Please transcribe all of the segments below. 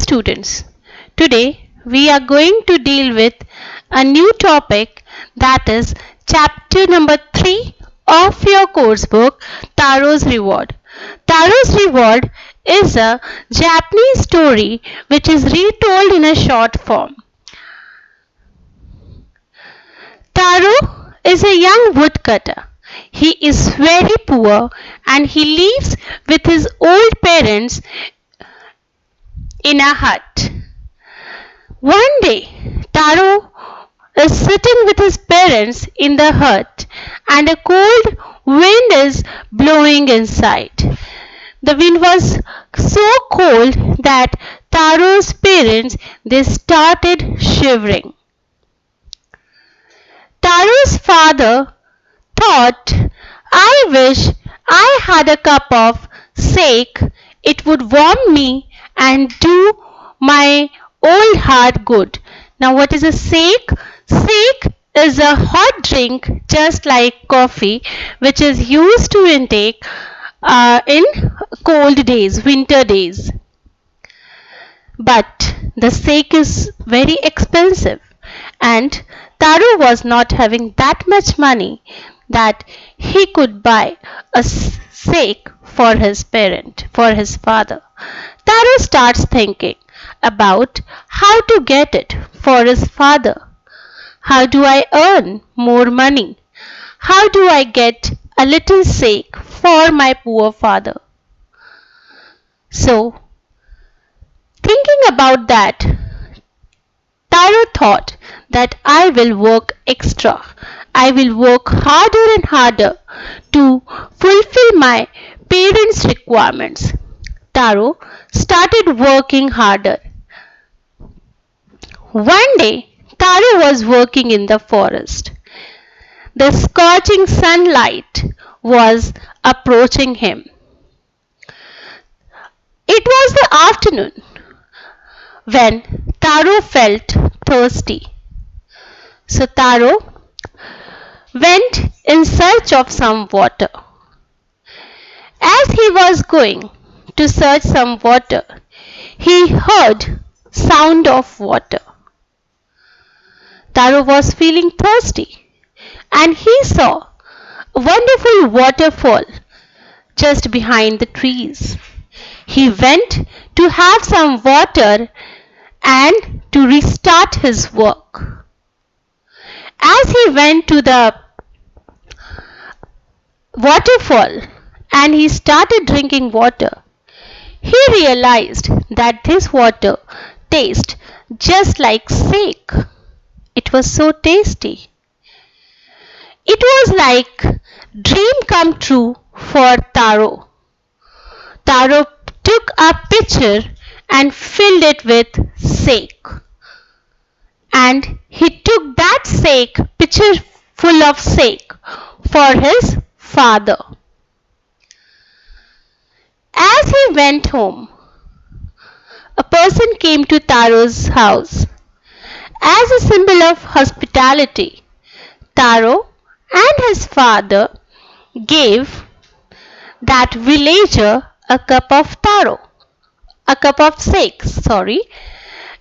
students. Today we are going to deal with a new topic, that is chapter number 3 of your course book, Taro's Reward. Taro's Reward is a Japanese story which is retold in a short form. Taro is a young woodcutter. He is very poor and he lives with his old parents in a hut. One day, Taro is sitting with his parents in the hut and a cold wind is blowing inside. The wind was so cold that Taro's parents they started shivering. Taro's father thought, I wish I had a cup of sake. It would warm me and do my old heart good. Now, what is a sake? Sake is a hot drink just like coffee, which is used to intake in cold days, winter days. But the sake is very expensive, and Taro was not having that much money that he could buy a sake for for his father. Taro starts thinking about how to get it for his father. How do I earn more money? How do I get a little sake for my poor father? So, thinking about that, Taro thought that I will work extra. I will work harder and harder to fulfill my parents' requirements. Taro started working harder. One day, Taro was working in the forest. The scorching sunlight was approaching him. It was the afternoon when Taro felt thirsty. So Taro went in search of some water. As he was going to search some water, he heard sound of water. Taro was feeling thirsty and he saw a wonderful waterfall just behind the trees. He went to have some water and to restart his work. As he went to the waterfall and he started drinking water, he realized that this water tastes just like sake. It was so tasty. It was like dream come true for Taro. Taro took a pitcher and filled it with sake. And he took that sake, pitcher full of sake, for his father. As he went home, a person came to Taro's house. As a symbol of hospitality, Taro and his father gave that villager a cup of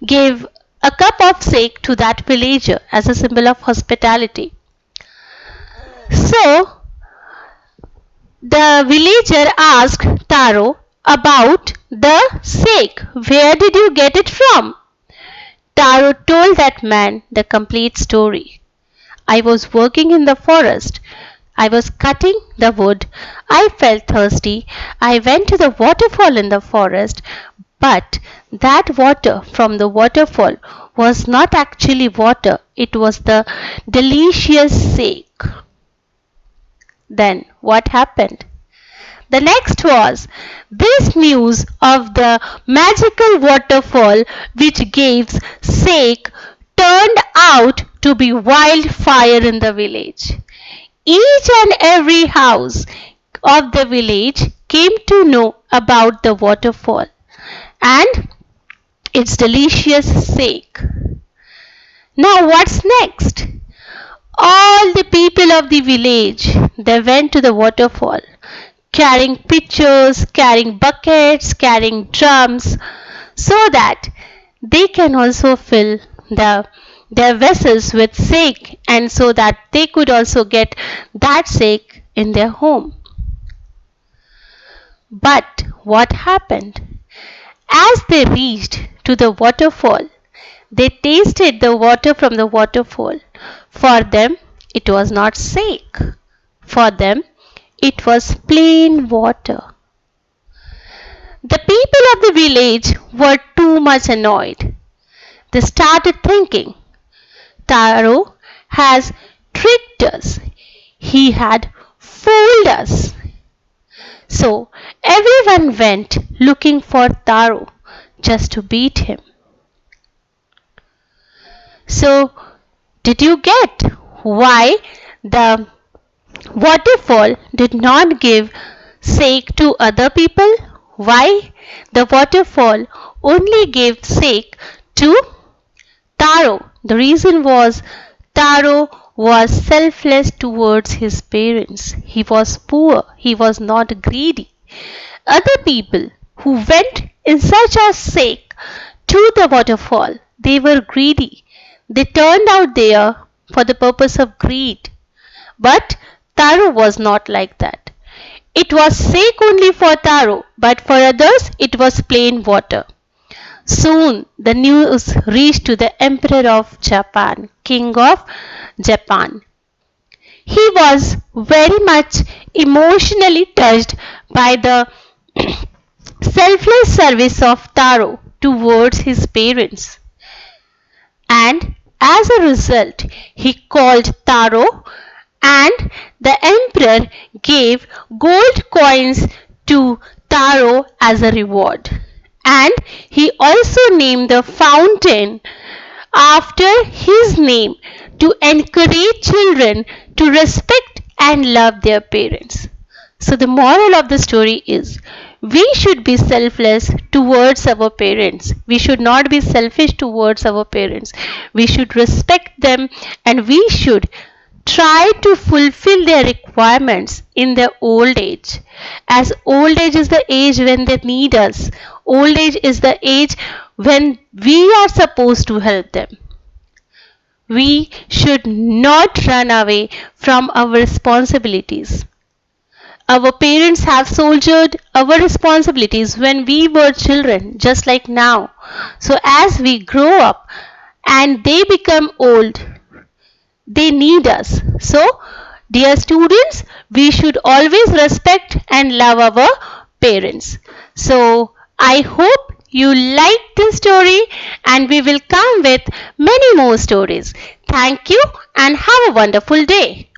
gave a cup of sake to that villager as a symbol of hospitality. So, the villager asked Taro about the sake. Where did you get it from? Taro told that man the complete story. I was working in the forest. I was cutting the wood. I felt thirsty. I went to the waterfall in the forest, but that water from the waterfall was not actually water. It was the delicious sake. Then what happened? The next was this news of the magical waterfall which gives sake turned out to be wildfire in the village. Each and every house of the village came to know about the waterfall and its delicious sake. Now what's next? All the people of the village, they went to the waterfall, carrying pitchers, carrying buckets, carrying drums. so that they can also fill their vessels with sake, and so that they could also get that sake in their home. But what happened? As they reached to the waterfall, they tasted the water from the waterfall. For them, it was not sake. For them, it was plain water. The people of the village were too much annoyed. They started thinking, Taro has tricked us. He had fooled us. So everyone went looking for Taro just to beat him. So, did you get why the waterfall did not give sake to other people? Why the waterfall only gave sake to Taro? The reason was Taro was selfless towards his parents. He was poor. He was not greedy. Other people who went in search of sake to the waterfall, they were greedy. They turned out there for the purpose of greed. But Taro was not like that. It was sake only for Taro, but for others it was plain water. Soon the news reached to the Emperor of Japan, King of Japan. He was very much emotionally touched by the selfless service of Taro towards his parents. And as a result, he called Taro, and the emperor gave gold coins to Taro as a reward. And he also named the fountain after his name to encourage children to respect and love their parents. So, the moral of the story is we should be selfless towards our parents. We should not be selfish towards our parents. We should respect them, and we should try to fulfill their requirements in their old age. As old age is the age when they need us, old age is the age when we are supposed to help them. We should not run away from our responsibilities. Our parents have soldiered our responsibilities when we were children, just like now. So, as we grow up and they become old, they need us. So, dear students, we should always respect and love our parents. So, I hope you like this story, and we will come with many more stories. Thank you and have a wonderful day.